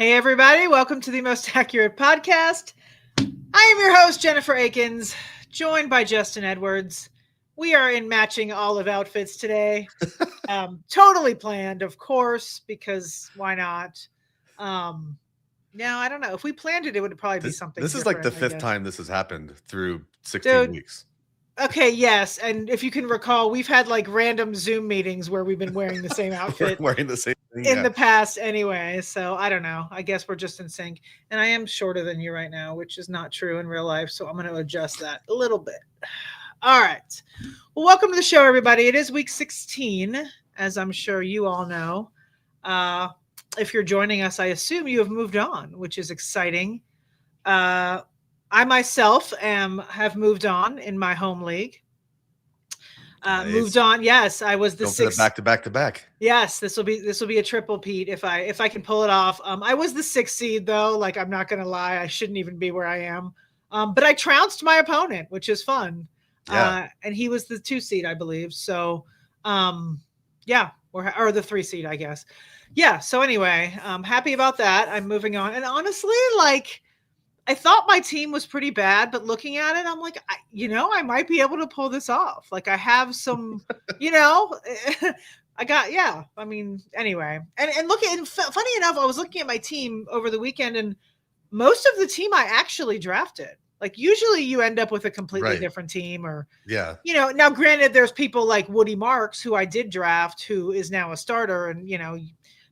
Hey, everybody. Welcome to the Most Accurate Podcast. I am your host, Jennifer Akins, joined by Justin Edwards. We are in matching olive outfits today. Totally planned, of course, because why not? No, I don't know. If we planned it, it would probably be something This is like the different, I fifth guess. time this has happened through 16 Dude, weeks. okay, yes. And if you can recall, we've had like random Zoom meetings where we've been wearing the same We're outfit wearing the same thing. in Yeah. the past anyway. So I don't know. I guess we're just in sync. And I am shorter than you right now, which is not true in real life. So I'm going to adjust that a little bit. All right. Well, welcome to the show, everybody. It is week 16, as I'm sure you all know. If you're joining us, I assume you have moved on, which is exciting. I myself have moved on in my home league. Moved Nice. on. Yes, I was the Going for the sixth. back-to-back. Yes, this will be a triple Pete if I can pull it off. I was the 6th seed though. Like I'm not gonna lie, I shouldn't even be where I am. But I trounced my opponent, which is fun. Yeah. And he was the 2 seed, I believe. So, yeah, or the 3 seed, I guess. Yeah. So anyway, I'm happy about that. I'm moving on, and honestly, like I thought my team was pretty bad, but looking at it, I'm like, I might be able to pull this off. Like I have some, I got, yeah. I mean, anyway, and funny enough, I was looking at my team over the weekend, and most of the team I actually drafted. Like usually, you end up with a completely different team, or Yeah. Now granted, there's people like Woody Marks who I did draft, who is now a starter, and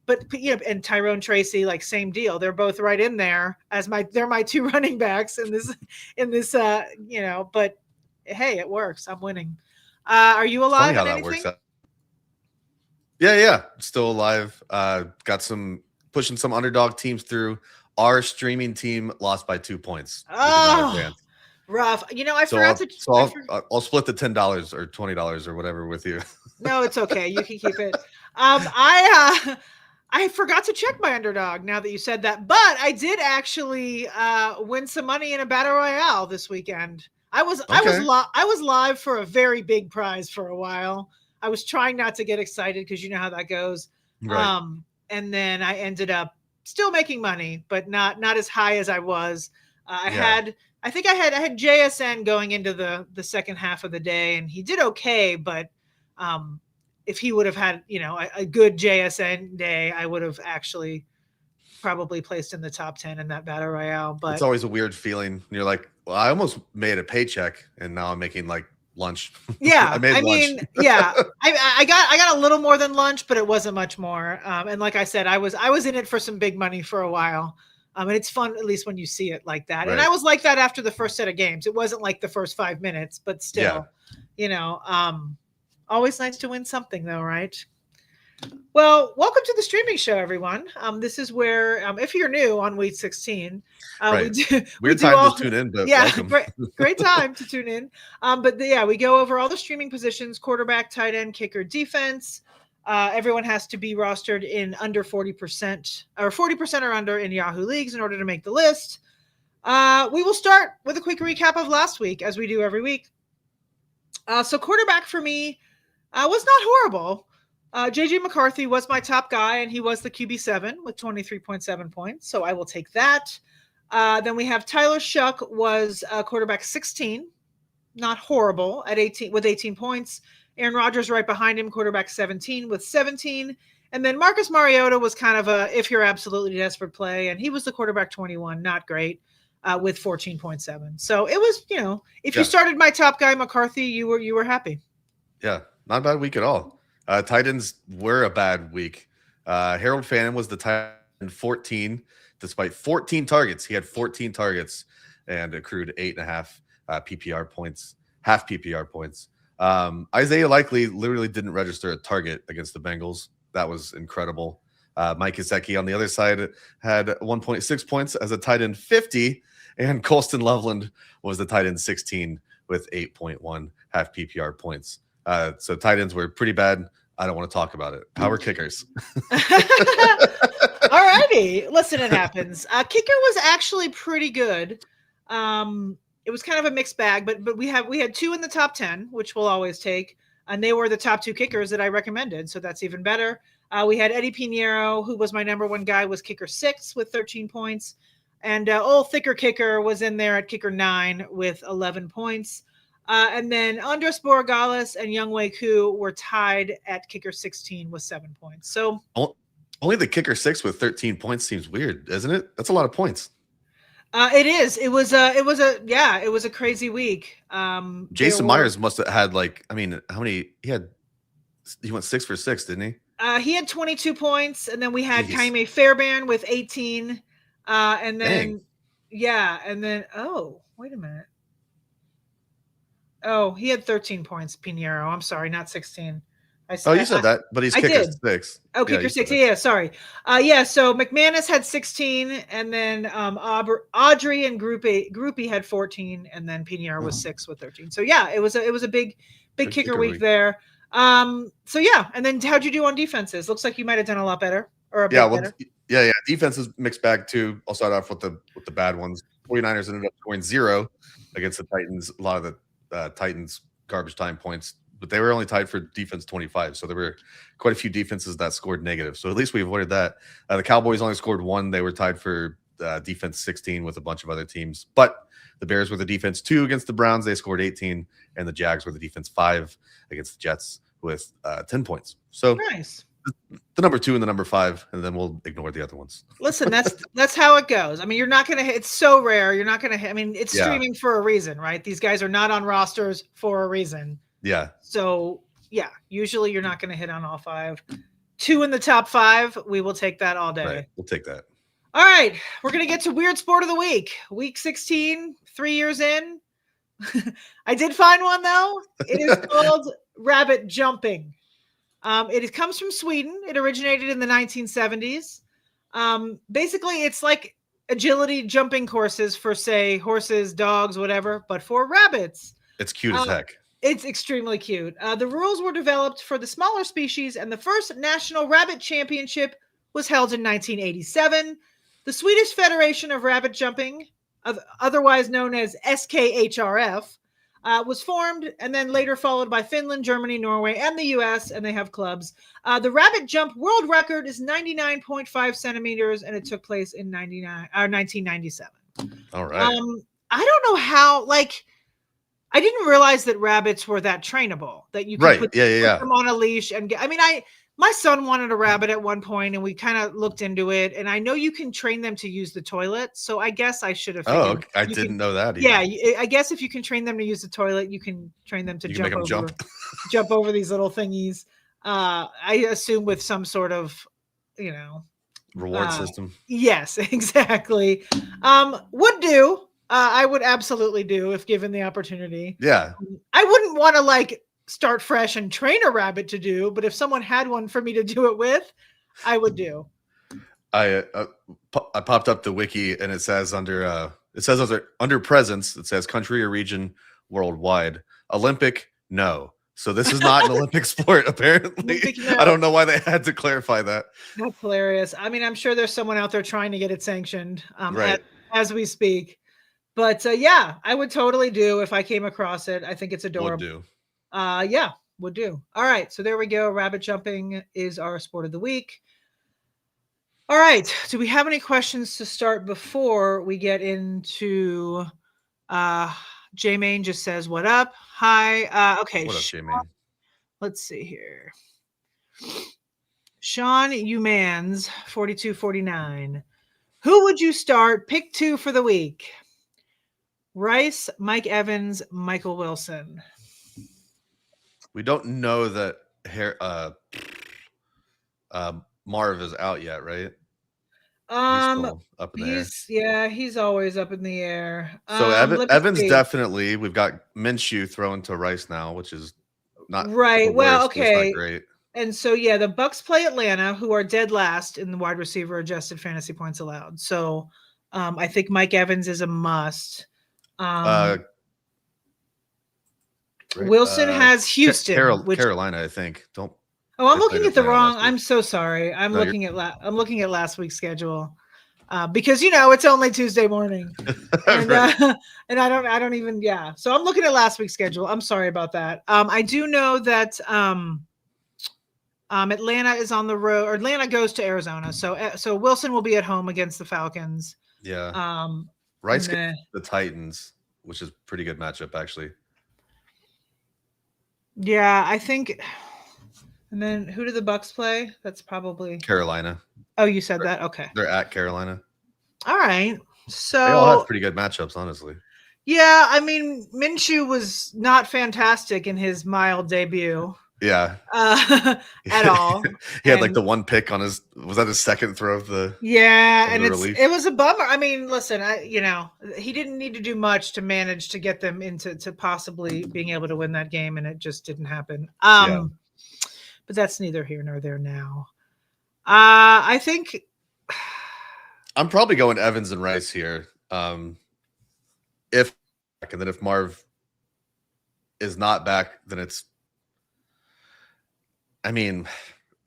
but and Tyrone Tracy, like same deal. They're both right in there as they're my 2 running backs in this but hey, it works. I'm winning. Are you alive in anything? Works out. Yeah. Still alive. Got pushing some underdog teams through. Our streaming team lost by 2 points. Oh, rough. I forgot to. I'll split the $10 or $20 or whatever with you. No, it's okay. You can keep it. I forgot to check my underdog now that you said that, but I did actually win some money in a battle royale this weekend. I was live for a very big prize for a while. I was trying not to get excited because you know how that goes. Right. And then I ended up still making money, but not as high as I was. I had JSN going into the second half of the day, and he did okay, but if he would have had, a good JSN day, I would have actually probably placed in the top 10 in that battle royale. But it's always a weird feeling. You're like, well, I almost made a paycheck, and now I'm making like lunch. Yeah, yeah, I got a little more than lunch, but it wasn't much more. And like I said, I was in it for some big money for a while. And it's fun, at least when you see it like that. Right. And I was like that after the first set of games. It wasn't like the first 5 minutes, but still, always nice to win something though, right? Well, welcome to the streaming show, everyone. This is where, if you're new on week 16, right. Weird time to tune in, but welcome. great time to tune in. We go over all the streaming positions: quarterback, tight end, kicker, defense. Everyone has to be rostered in under 40% or 40% or under in Yahoo leagues in order to make the list. We will start with a quick recap of last week, as we do every week. So quarterback for me was not horrible. JJ McCarthy was my top guy, and he was the QB7 with 23.7 points. So I will take that. Then we have Tyler Shuck was quarterback 16, not horrible at 18 points. Aaron Rodgers right behind him, quarterback 17 with 17. And then Marcus Mariota was kind of a if you're absolutely desperate play, and he was the quarterback 21, not great, with 14.7. So it was, if you started my top guy McCarthy, you were happy. Yeah, not a bad week at all. Titans were a bad week. Harold Fannin was the tight end 14, despite 14 targets. He had 14 targets and accrued 8.5 PPR points, half PPR points. Isaiah Likely literally didn't register a target against the Bengals. That was incredible. Mike Gesicki on the other side had 1.6 points as a tight end 50, and Colston Loveland was the tight end 16 with 8.1 half PPR points. So tight ends were pretty bad. I don't want to talk about it. How are kickers? All righty. Listen, it happens. Kicker was actually pretty good. It was kind of a mixed bag, but we had 2 in the top 10, which we'll always take. and they were the top 2 kickers that I recommended. So that's even better. We had Eddie Pinheiro, who was my number 1 guy, was kicker 6 with 13 points. And old thicker kicker was in there at kicker 9 with 11 points. And then Andres Borregales and Younghoe Koo were tied at kicker 16 with 7 points. So only the kicker 6 with 13 points seems weird, isn't it? That's a lot of points. It is. It was a crazy week. Jason Myers must have had how many he went 6 for 6, didn't he? He had 22 points, and then we had Jaime Fairbairn with 18. And then wait a minute. Oh, he had 13 points, Pinheiro. I'm sorry, not 16. You said that, but he's kicker 6. Oh, kicker 6. Yeah, sorry. So McManus had 16, and then Audrey and Groupie had 14, and then Pinheiro was 6 with 13. So yeah, it was a big kicker week there. And then how'd you do on defenses? Looks like you might have done a lot better, or better. Yeah. Defense is mixed bag too. I'll start off with the bad ones. 49ers ended up scoring 0 against the Titans. A lot of the Titans garbage time points, but they were only tied for defense 25. So there were quite a few defenses that scored negative. So at least we avoided that. The Cowboys only scored 1. They were tied for defense 16 with a bunch of other teams. But the Bears were the defense 2 against the Browns. They scored 18. And the Jags were the defense 5 against the Jets with 10 points. So nice. The number 2 and the number 5, and then we'll ignore the other ones. Listen, that's how it goes. I mean, you're not going to hit. It's so rare. You're not going to hit. I mean, it's streaming for a reason, right? These guys are not on rosters for a reason. Yeah. So, yeah, usually you're not going to hit on all 5. 2 in the top 5, we will take that all day. Right. We'll take that. All right. We're going to get to Weird Sport of the Week. Week 16, 3 years in. I did find one, though. It is called rabbit jumping. It comes from Sweden. It originated in the 1970s. Basically, it's like agility jumping courses for, say, horses, dogs, whatever, but for rabbits. It's cute as heck. It's extremely cute. The rules were developed for the smaller species, and the first National Rabbit Championship was held in 1987. The Swedish Federation of Rabbit Jumping, otherwise known as SKHRF, was formed and then later followed by Finland, Germany, Norway, and the U.S., and they have clubs. The rabbit jump world record is 99.5 centimeters, and it took place in 1997. All right. I don't know how, I didn't realize that rabbits were that trainable, that you could put them on a leash and get. I mean, my son wanted a rabbit at one point, and we kind of looked into it. And I know you can train them to use the toilet, so I guess I should have. I didn't know that either. Yeah, I guess if you can train them to use the toilet, you can train them to jump over these little thingies. I assume with some sort of, reward system. Yes, exactly. Would do. I would absolutely do if given the opportunity. Yeah. I wouldn't want to start fresh and train a rabbit to do, but if someone had one for me to do it with, I would do. I popped up the wiki, and it says under presence, it says country or region worldwide. Olympic, no. So this is not an Olympic sport, apparently. Olympic, no. I don't know why they had to clarify that. That's hilarious. I mean, I'm sure there's someone out there trying to get it sanctioned as we speak. But I would totally do if I came across it. I think it's adorable. Would do. Would do. All right. So there we go. Rabbit jumping is our sport of the week. All right. Do we have any questions to start before we get into J-Main just says, what up? Hi. Okay. What up, J-Main? Let's see here. Sean Umans, 4249. Who would you start? Pick 2 for the week. Rice, Mike Evans, Michael Wilson. We don't know that Marv is out yet, right? He's still up in the air. Yeah, he's always up in the air. So Evans definitely. We've got Minshew thrown to Rice now, which is not right. Well, okay. Not great. And so the Bucs play Atlanta, who are dead last in the wide receiver adjusted fantasy points allowed. So I think Mike Evans is a must. Wilson has Houston, Carolina, I think. I'm looking at the wrong. I'm so sorry. I'm looking at last week's schedule. because it's only Tuesday morning, and Right. and I don't even So I'm looking at last week's schedule. I'm sorry about that. I do know that Atlanta is on the road, or Atlanta goes to Arizona, so Wilson will be at home against the Falcons. Yeah. And Rice gets then, the Titans, which is pretty good matchup actually. yeah, I think. And then who do the Bucks play? That's probably Carolina. Oh, you said that? Okay. They're at Carolina. All right. They all have So pretty good matchups, honestly. yeah, I mean, Minshew was not fantastic in his mild debut Yeah. at all. He had like And the one pick on his. Was that his second throw of the? yeah, of and the relief? it was a bummer. I mean, listen, he didn't need to do much to manage to get them into possibly being able to win that game, and it just didn't happen. Yeah. But that's neither here nor there now. I think I'm probably going Evans and Rice here. If and then if Marv is not back, then it's. I mean,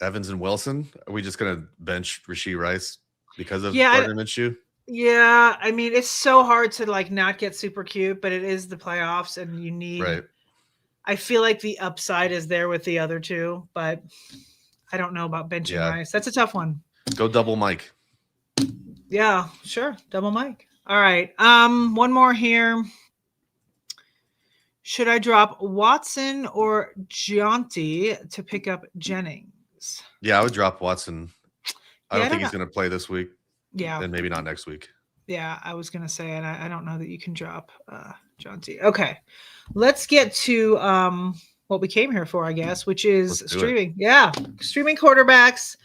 Evans and Wilson. Are we just gonna bench Rashee Rice because of Gardner Minshew? Yeah, I mean, it's so hard to like not get super cute, but it is the playoffs, and you need. Right. I feel like the upside is there with the other two, but I don't know about benching Rice. That's a tough one. Go double Mike. Yeah, sure, double Mike. All right, one more here. Should I drop Watson or Gianti to pick up Jennings? Yeah, I would drop Watson. I don't think he's going to play this week. Yeah. And maybe not next week. Yeah, I was going to say it. I don't know that you can drop Gianti. Okay. Let's get to what we came here for, I guess, which is streaming. Yeah, streaming quarterbacks.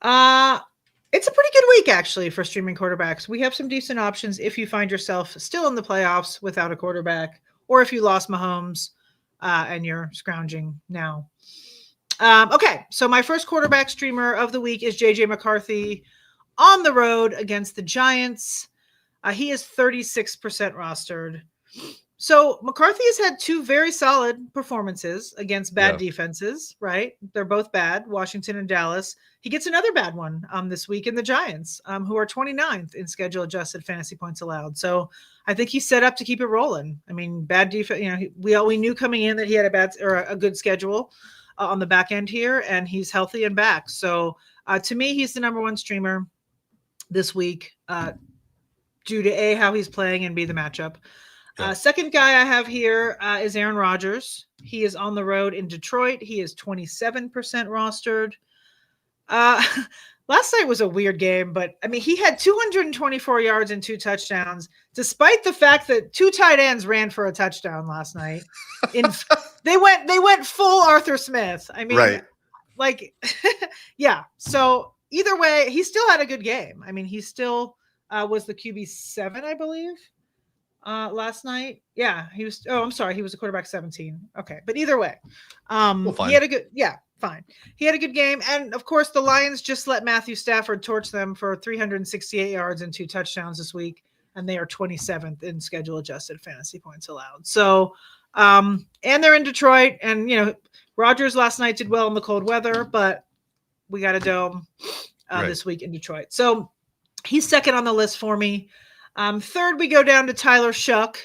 It's a pretty good week, actually, for streaming quarterbacks. We have some decent options if you find yourself still in the playoffs without a quarterback, or if you lost Mahomes and you're scrounging now. Okay, so my first quarterback streamer of the week is JJ McCarthy on the road against the Giants. He is 36% rostered. So McCarthy has had two very solid performances against bad defenses, right? They're both bad, Washington and Dallas. He gets another bad one this week in the Giants, who are 29th in schedule adjusted fantasy points allowed. So I think he's set up to keep it rolling. I mean, bad defense. We knew coming in that he had a good schedule on the back end here, and he's healthy and back. So to me, he's the number one streamer this week due to how he's playing and the matchup. Second guy I have here is Aaron Rodgers. He is on the road in Detroit. He is 27% rostered. Last night was a weird game, but I mean, he had 224 yards and 2 touchdowns, despite the fact that 2 tight ends ran for a touchdown last night. They went full Arthur Smith. I mean, yeah. So either way, he still had a good game. I mean, he still was the QB7, I believe. Last night. Yeah, he was. Oh, I'm sorry. He was a quarterback 17. Okay. But either way, he had a good, fine. He had a good game. And of course, the Lions just let Matthew Stafford torch them for 368 yards and 2 touchdowns this week. And they are 27th in schedule adjusted fantasy points allowed. So, and they're in Detroit, and, Rodgers last night did well in the cold weather, but we got a dome this week in Detroit. So he's second on the list for me. Third, we go down to Tyler Shuck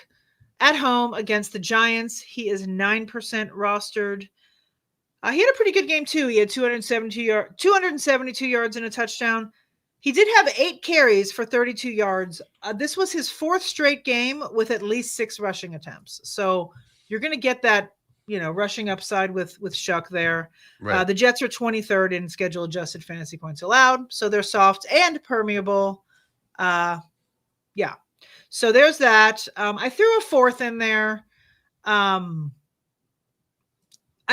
at home against the Giants. He is 9% rostered. He had a pretty good game too. He had 272 yards and a touchdown. He did have 8 carries for 32 yards. This was his 4th straight game with at least 6 rushing attempts. So you're going to get that, rushing upside with Shuck there. Right. The Jets are 23rd in schedule adjusted fantasy points allowed. So they're soft and permeable. Yeah. So there's that. I threw a 4th in there. I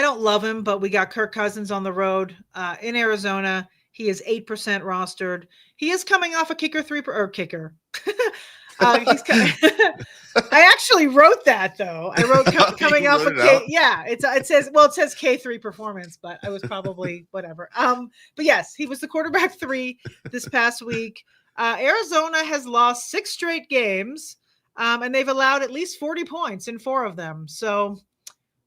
don't love him, but we got Kirk Cousins on the road in Arizona. He is 8% rostered. He is coming off a kicker. He's I actually wrote that though. I wrote coming off a K. Yeah, it says K3 performance, but I was probably whatever. But yes, he was the quarterback 3 this past week. Arizona has lost 6 straight games, and they've allowed at least 40 points in 4 of them. So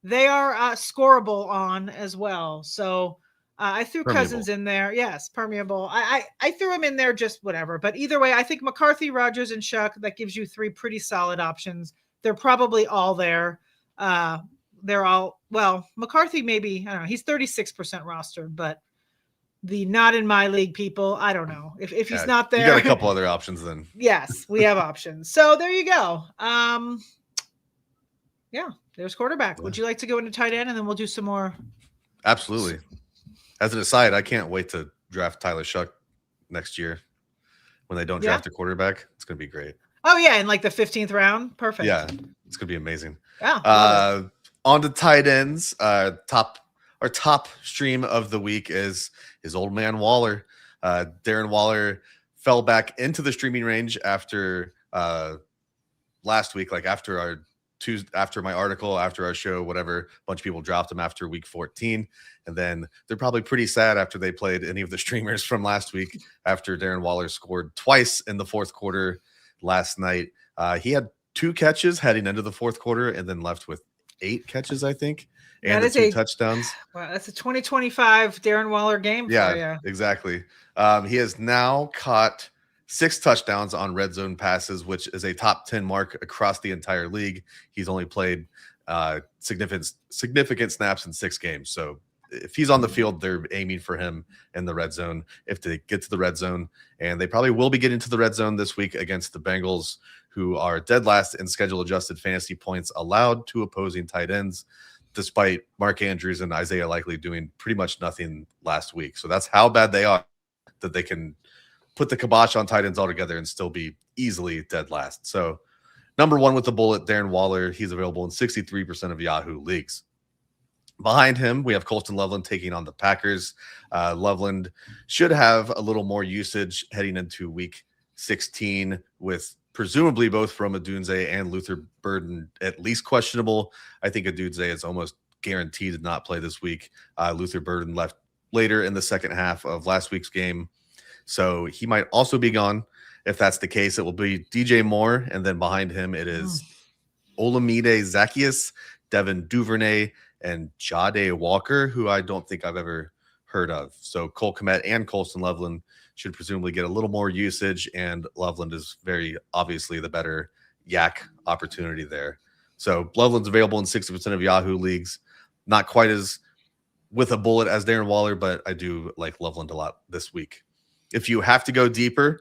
they are scoreable on as well. So I threw Permeable. Cousins in there. Yes, permeable. I threw him in there just whatever. But either way, I think McCarthy, Rogers, and Shuck, that gives you 3 pretty solid options. They're probably all there. They're all, well, McCarthy maybe, I don't know, he's 36% rostered, but the not in my league people, I don't know. If he's not there. You got a couple other options then. Yes, we have options. So there you go. Yeah, there's quarterback. Would you like to go into tight end and then we'll do some more? Absolutely. As an aside, I can't wait to draft Tyler Shuck next year when they don't draft a quarterback. It's going to be great. Oh, yeah, in like the 15th round. Perfect. Yeah, it's going to be amazing. Yeah. On to tight ends. Our top stream of the week is his old man Waller. Darren Waller fell back into the streaming range after last week, like after my article, after our show, whatever. A bunch of people dropped him after week 14. And then they're probably pretty sad after they played any of the streamers from last week after Darren Waller scored twice in the fourth quarter last night. He had 2 catches heading into the fourth quarter and then left with 8 catches, I think, and the 2 touchdowns. Wow, that's a 2025 Darren Waller game. Yeah, exactly. He has now caught 6 touchdowns on red zone passes, which is a top 10 mark across the entire league. He's only played significant snaps in 6 games. So if he's on the field, they're aiming for him in the red zone if they get to the red zone. And they probably will be getting to the red zone this week against the Bengals, who are dead last in schedule-adjusted fantasy points allowed to opposing tight ends, despite Mark Andrews and Isaiah Likely doing pretty much nothing last week. So that's how bad they are, that they can put the kibosh on tight ends altogether and still be easily dead last. So number 1 with the bullet, Darren Waller. He's available in 63% of Yahoo leagues. Behind him, we have Colston Loveland taking on the Packers. Loveland should have a little more usage heading into week 16 with presumably both Rome Odunze and Luther Burden at least questionable. I think Odunze is almost guaranteed to not play this week. Luther Burden left later in the second half of last week's game, so he might also be gone. If that's the case, it will be DJ Moore, and then behind him it is Olamide Zaccheaus, Devin Duvernay, and Jade Walker, who I don't think I've ever heard of. So Cole Kmet and Colston Loveland should presumably get a little more usage, and Loveland is very obviously the better yak opportunity there. So Loveland's available in 60% of Yahoo leagues. Not quite as with a bullet as Darren Waller, but I do like Loveland a lot this week. If you have to go deeper,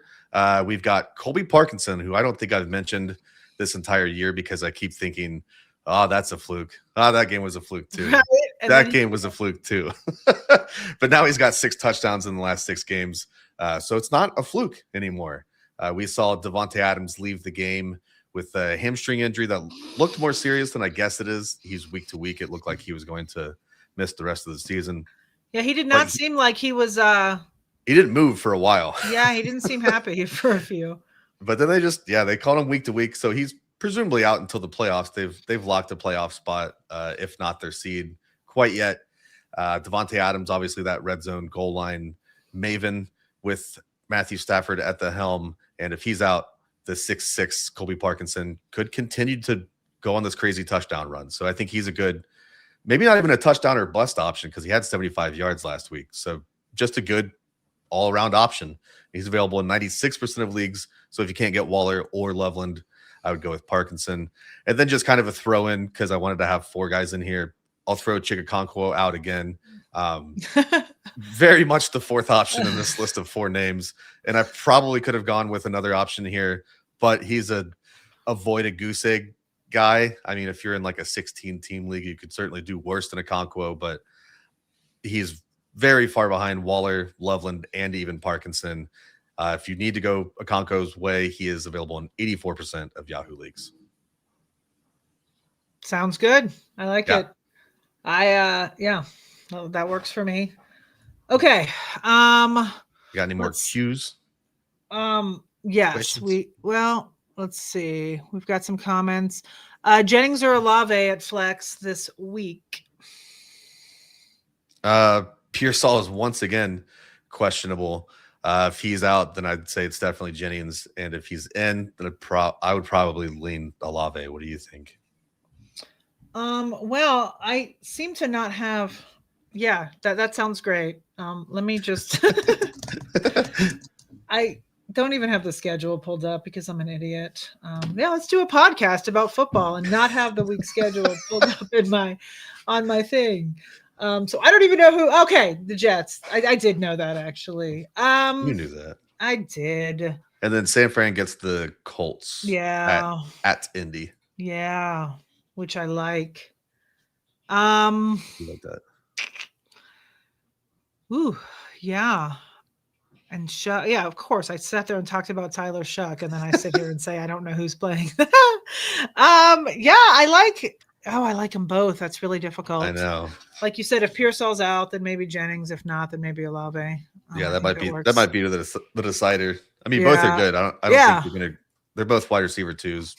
we've got Colby Parkinson, who I don't think I've mentioned this entire year because I keep thinking, oh, that's a fluke. Oh, that game was a fluke too. That game was a fluke too. But now he's got 6 touchdowns in the last 6 games. So it's not a fluke anymore. We saw Devontae Adams leave the game with a hamstring injury that looked more serious than I guess it is. He's week to week. It looked like he was going to miss the rest of the season. Yeah, he did not seem like he was he didn't move for a while. Yeah, he didn't seem happy for a few. But then they called him week to week. So he's presumably out until the playoffs. They've locked a playoff spot, if not their seed quite yet. Devontae Adams, obviously that red zone goal line maven with Matthew Stafford at the helm. And if he's out, the 6'6" Colby Parkinson could continue to go on this crazy touchdown run. So I think he's a good, maybe not even a touchdown or bust option because he had 75 yards last week. So just a good all-around option. He's available in 96% of leagues. So if you can't get Waller or Loveland, I would go with Parkinson. And then just kind of a throw in because I wanted to have 4 guys in here. I'll throw Chikakonkwo out again. Very much the 4th option in this list of 4 names. And I probably could have gone with another option here, but he's a avoid a goose egg guy. I mean, if you're in like a 16-team league, you could certainly do worse than a Okonkwo, but he's very far behind Waller, Loveland, and even Parkinson. If you need to go Okonkwo's way, he is available in 84% of Yahoo leagues. Sounds good. I like it. That works for me. Okay. You got any more cues? Yes. Questions? Let's see. We've got some comments. Jennings or Olave at flex this week? Pearsall is once again questionable. If he's out, then I'd say it's definitely Jennings. And if he's in, then I would probably lean Olave. What do you think? Well, I seem to not have Yeah, that sounds great. Let me just I don't even have the schedule pulled up because I'm an idiot. Yeah, let's do a podcast about football and not have the week schedule pulled up in my on my thing. So I don't even know who. Okay, the Jets. I did know that actually. You knew that. I did. And then San Fran gets the Colts Yeah, at Indy. yeah, which I like. You like that? Ooh, yeah. And Shuck, yeah, of course. I sat there and talked about Tyler Shuck, and then I sit here and say I don't know who's playing. Yeah, I like them both. That's really I difficult. know. Like you said, if Pearsall's out, then maybe Jennings. If not, then maybe Olave. Yeah, I that think might works. be the decider. I mean, both are Yeah. good. I don't Yeah. think they're both wide receiver twos.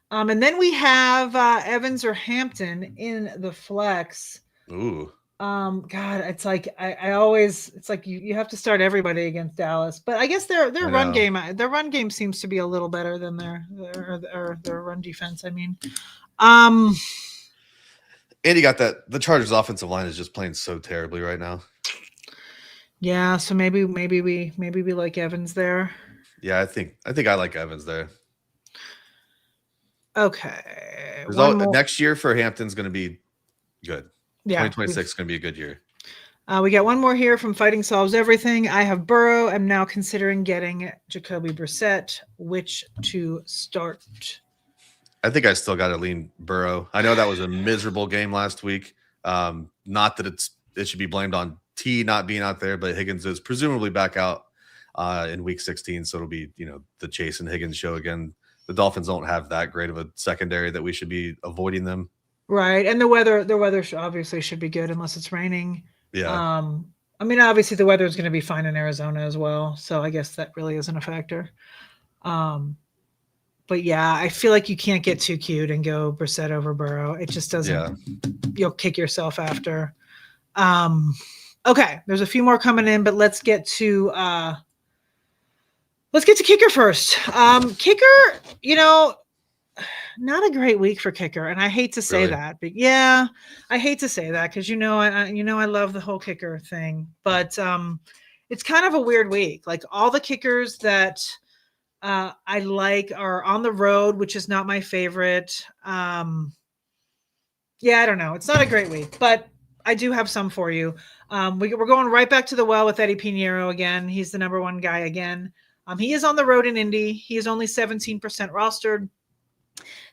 And then we have Evans or Hampton in the flex. Ooh. God, it's like I always it's like you have to start everybody against Dallas, but I guess their I run know. game seems to be a little better than their run defense. I mean, And you got that the Chargers offensive line is just playing so terribly right now. yeah, so maybe we like Evans there. Yeah, I think I like Evans there. Okay, Next year for Hampton's going to be good. Yeah, 2026 is going to be a good year. We got one more here from Fighting Solves Everything. I have Burrow. I'm now considering getting Jacoby Brissett. Which to start? I think I still got to lean Burrow. I know that was a miserable game last week. Not that it should be blamed on T not being out there, but Higgins is presumably back out in week 16. So it'll be, the Chase and Higgins show again. The Dolphins don't have that great of a secondary that we should be avoiding them. Right. And the weather obviously should be good unless it's raining. Yeah. I mean, obviously the weather is going to be fine in Arizona as well. So I guess that really isn't a factor. But yeah, I feel like you can't get too cute and go Brissett over Burrow. It just doesn't. Yeah. You'll kick yourself after. Okay, there's a few more coming in, but let's get to kicker first. Kicker, not a great week for kicker, and I hate to say that, but yeah, I hate to say that because I love the whole kicker thing, but it's kind of a weird week. Like all the kickers that I like are on the road, which is not my favorite. Yeah, I don't know. It's not a great week, but I do have some for you. We're going right back to the well with Eddie Pinheiro again. He's the number one guy again. He is on the road in Indy. He is only 17% rostered.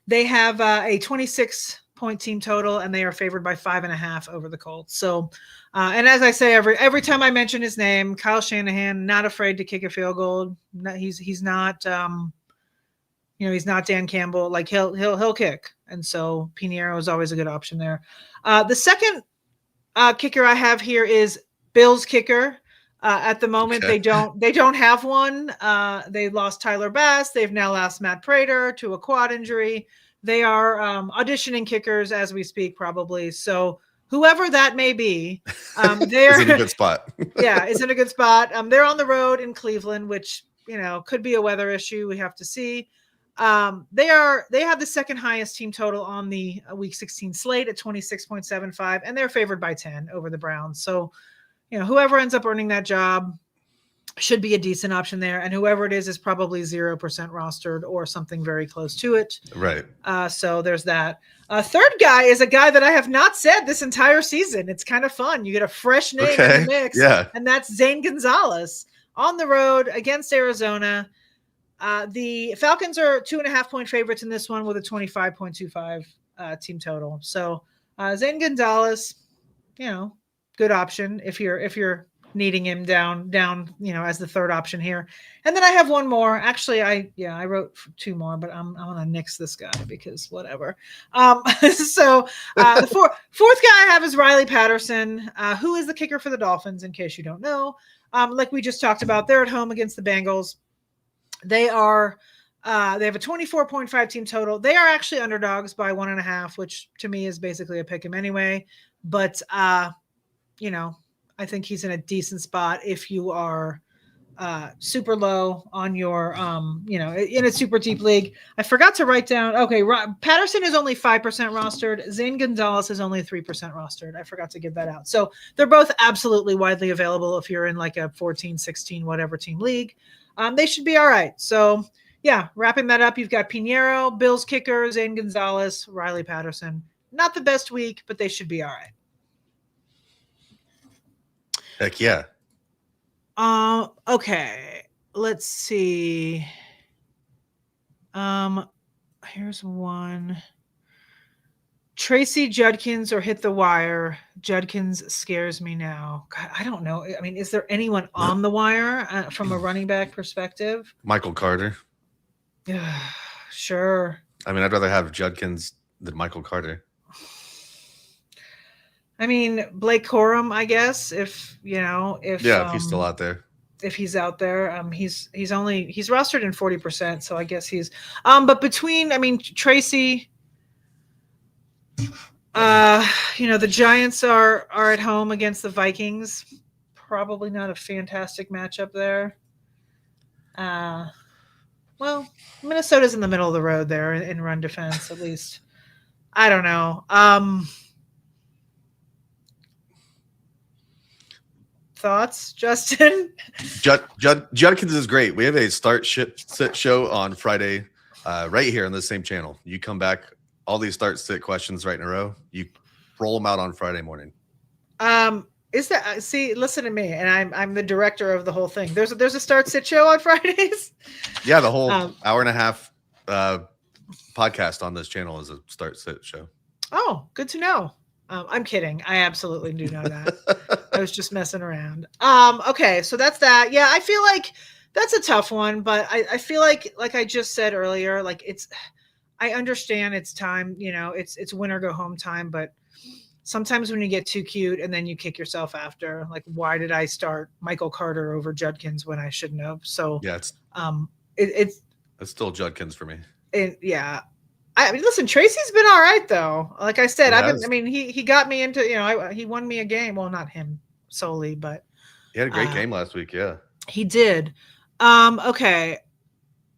They have a 26-point team total, and they are favored by 5.5 over the Colts. So, and as I say every time I mention his name, Kyle Shanahan, not afraid to kick a field goal. He's not he's not Dan Campbell. Like he'll kick, and so Pinheiro is always a good option there. The second kicker I have here is Bills kicker. At the moment, they don't have one. They lost Tyler Bass. They've now lost Matt Prater to a quad injury. They are auditioning kickers as we speak, probably. So whoever that may be, they're in a good spot. Yeah, is in a good spot. They're on the road in Cleveland, which could be a weather issue. We have to see. They have the second highest team total on the week 16 slate at 26.75, and they're favored by 10 over the Browns. So, whoever ends up earning that job should be a decent option there. And whoever it is probably 0% rostered or something very close to it. Right. So there's that. Third guy is a guy that I have not said this entire season. It's kind of fun. You get a fresh name in the mix. Yeah. And that's Zane Gonzalez on the road against Arizona. The Falcons are 2.5-point favorites in this one with a 25.25 team total. So Zane Gonzalez, good option if you're needing him down, as the third option here. And then I have one more. Actually, I wrote two more, but I'm gonna nix this guy because whatever. So the fourth guy I have is Riley Patterson, who is the kicker for the Dolphins, in case you don't know. Like we just talked about, they're at home against the Bengals. They have a 24.5 team total. They are actually underdogs by 1.5, which to me is basically a pick 'em anyway. But I think he's in a decent spot if you are super low on your in a super deep league. I forgot to write down. Okay, Patterson is only 5% rostered. Zane Gonzalez is only 3% rostered. I forgot to give that out. So they're both absolutely widely available if you're in like a 14, 16, whatever team league. They should be all right. So yeah, wrapping that up, you've got Pinheiro, Bills kicker, Zane Gonzalez, Riley Patterson. Not the best week, but they should be all right. Heck yeah. Okay. Let's see. Here's one. Tracy Judkins or hit the wire. Judkins scares me now. God, I don't know. I mean, is there anyone on the wire from a running back perspective? Michael Carter. Sure. I mean, I'd rather have Judkins than Michael Carter. I mean, Blake Corum, I guess, if he's still out there. If he's out there, he's rostered in 40%, so I guess he's but between Tracy, the Giants are at home against the Vikings. Probably not a fantastic matchup there. Well, Minnesota's in the middle of the road there in run defense, at least. I don't know. Thoughts, Justin? Judkins is great. We have a sit show on Friday, right here on the same channel. You come back, all these start sit questions right in a row. You roll them out on Friday morning. Is that listen to me, and I'm the director of the whole thing. There's a start sit show on Fridays. Yeah, the whole hour and a half podcast on this channel is a start sit show. Oh, good to know. I'm kidding. I absolutely do know that. I was just messing around. Okay, so that's that. Yeah, I feel like that's a tough one, but I feel like I just said earlier, like I understand it's time, it's win or go home time, but sometimes when you get too cute and then you kick yourself after, like, why did I start Michael Carter over Judkins when I shouldn't have? So yeah, it's still Judkins for me. Yeah. I mean, listen, Tracy's been all right though. Like I said, he got me into, he won me a game. Well, not him solely, but he had a great game last week. Yeah, he did. Okay.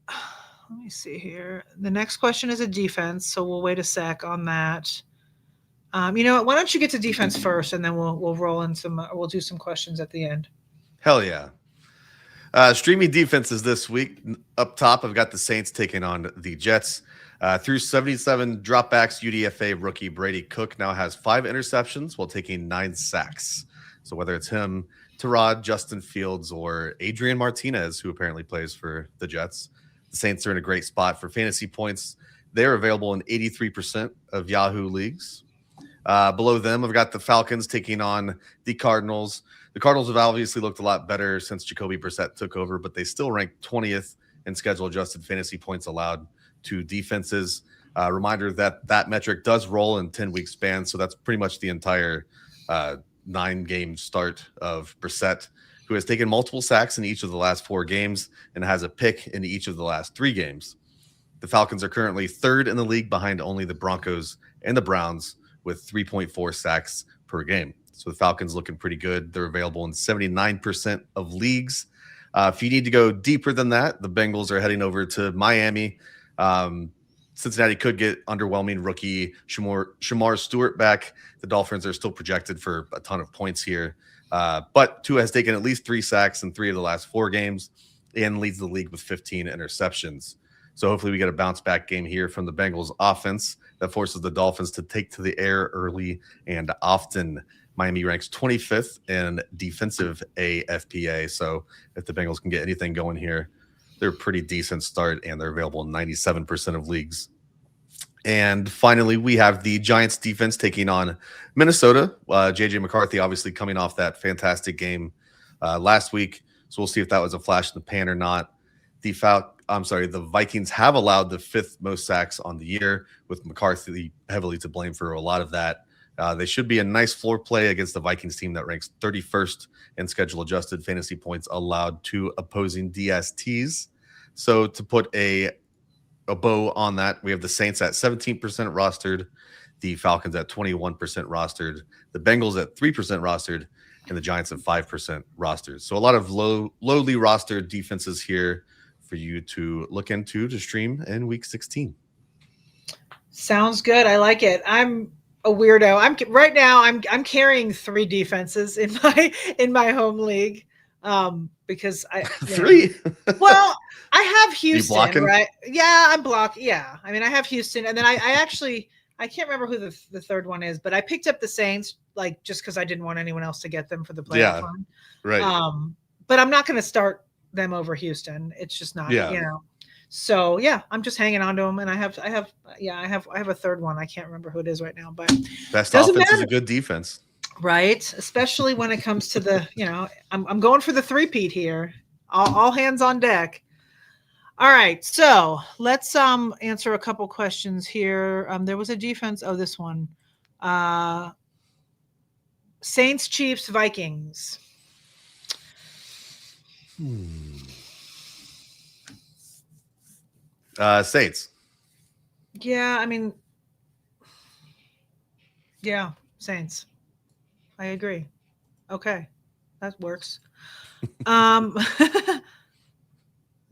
Let me see here. The next question is a defense, so we'll wait a sec on that. You know what? Why don't you get to defense first, and then we'll roll in we'll do some questions at the end. Hell yeah. Streaming defenses this week. Up top, I've got the Saints taking on the Jets. Through 77 dropbacks, UDFA rookie Brady Cook now has 5 interceptions while taking 9 sacks. So whether it's him, Tyrod, Justin Fields, or Adrian Martinez, who apparently plays for the Jets, the Saints are in a great spot for fantasy points. They're available in 83% of Yahoo leagues. Below them, I've got the Falcons taking on the Cardinals. The Cardinals have obviously looked a lot better since Jacoby Brissett took over, but they still rank 20th in schedule-adjusted fantasy points allowed to defenses. Reminder that metric does roll in 10-week spans, so that's pretty much the entire 9-game start of Brissett, who has taken multiple sacks in each of the last 4 games and has a pick in each of the last 3 games. The Falcons are currently 3rd in the league behind only the Broncos and the Browns with 3.4 sacks per game. So the Falcons looking pretty good. They're available in 79% of leagues. If you need to go deeper than that, the Bengals are heading over to Miami. Cincinnati could get underwhelming rookie Shamar Stewart back. The Dolphins are still projected for a ton of points here. But Tua has taken at least 3 sacks in 3 of the last 4 games and leads the league with 15 interceptions. So hopefully we get a bounce back game here from the Bengals offense that forces the Dolphins to take to the air early and often. Miami ranks 25th in defensive AFPA. So if the Bengals can get anything going here, they're a pretty decent start, and they're available in 97% of leagues. And finally, we have the Giants defense taking on Minnesota. JJ McCarthy obviously coming off that fantastic game last week. So we'll see if that was a flash in the pan or not. The Vikings have allowed the 5th most sacks on the year, with McCarthy heavily to blame for a lot of that. They should be a nice floor play against the Vikings team that ranks 31st in schedule-adjusted fantasy points allowed to opposing DSTs. So to put a bow on that, we have the Saints at 17% rostered, the Falcons at 21% rostered, the Bengals at 3% rostered, and the Giants have 5% rosters. So a lot of lowly roster defenses here for you to look into to stream in week 16. Sounds good. I like it. I'm a weirdo. Right now I'm carrying 3 defenses in my home league. Because I 3. Well, I have Houston, blocking? right? Yeah, I'm blocking. Yeah. I mean, I have Houston, and then I actually I can't remember who the third one is, but I picked up the Saints like just because I didn't want anyone else to get them for the playoff run. Right. But I'm not going to start them over Houston. It's just not, So yeah, I'm just hanging on to them, and I have a third one. I can't remember who it is right now, but best offense is a good defense, right? Especially when it comes to the, I'm going for the three-peat here. All hands on deck. All right, so let's answer a couple questions here. There was a defense. Oh, this one. Saints, Chiefs, Vikings. Saints. Yeah, I mean, yeah, Saints. I agree. Okay, that works. Let's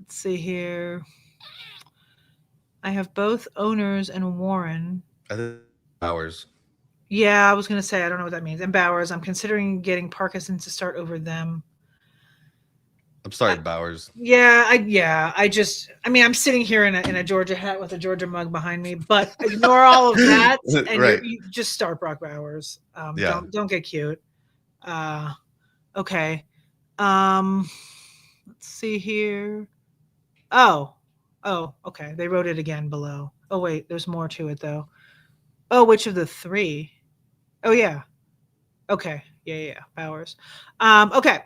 see here. I have both Owners and Warren. Bowers. Yeah, I was going to say, I don't know what that means. And Bowers. I'm considering getting Parkinson to start over them. I'm sorry, Bowers. Yeah, I'm sitting here in a Georgia hat with a Georgia mug behind me, but ignore all of that and right. you just start Brock Bowers. Don't get cute. Okay. Let's see here. Oh, okay. They wrote it again below. Oh, wait, there's more to it though. Oh, which of the 3? Oh, yeah. Okay. Yeah. Bowers. Okay.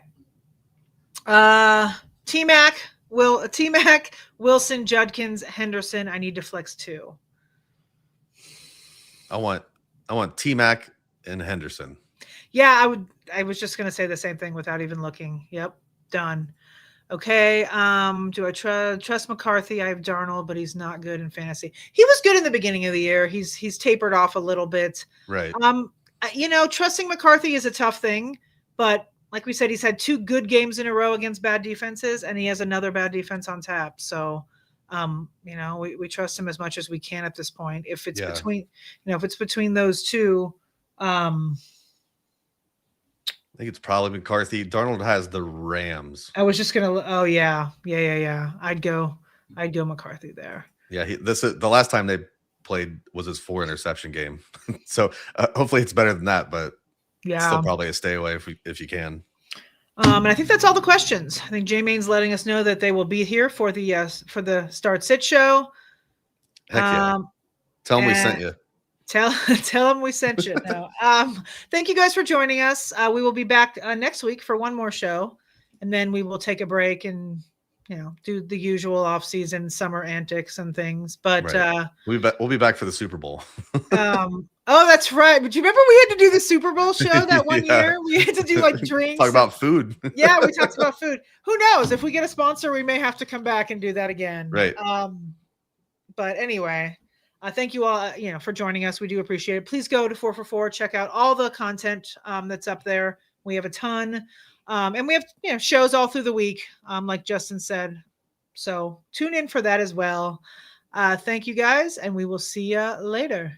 T-Mac, Wilson, Judkins, Henderson. I need to flex 2. I want T-Mac and Henderson. Yeah, I was just going to say the same thing without even looking. Yep. Done. Okay. Do I trust McCarthy? I have Darnold, but he's not good in fantasy. He was good in the beginning of the year. He's tapered off a little bit. Right. Trusting McCarthy is a tough thing, but like we said, he's had 2 good games in a row against bad defenses, and he has another bad defense on tap. So, we trust him as much as we can at this point. If it's between those 2, I think it's probably McCarthy. Darnold has the Rams. I was just gonna. Oh yeah. I'd go McCarthy there. Yeah, the last time they played was his 4 interception game. So hopefully it's better than that, but still probably a stay away if you can. And I think that's all the questions. I think J-Main's letting us know that they will be here for the Start Sit show. Heck yeah. Tell them we sent you. Tell them we sent you. No. Thank you guys for joining us. We will be back next week for one more show, and then we will take a break and do the usual off-season summer antics and things. But right. We'll be back for the Super Bowl. Oh, that's right. But you remember we had to do the Super Bowl show that one year? We had to do like drinks. Talk about food. Yeah, we talked about food. Who knows? If we get a sponsor, we may have to come back and do that again. Right. But anyway, thank you all, for joining us. We do appreciate it. Please go to 4for4. Check out all the content that's up there. We have a ton. And we have shows all through the week, like Justin said. So tune in for that as well. Thank you guys, and we will see you later.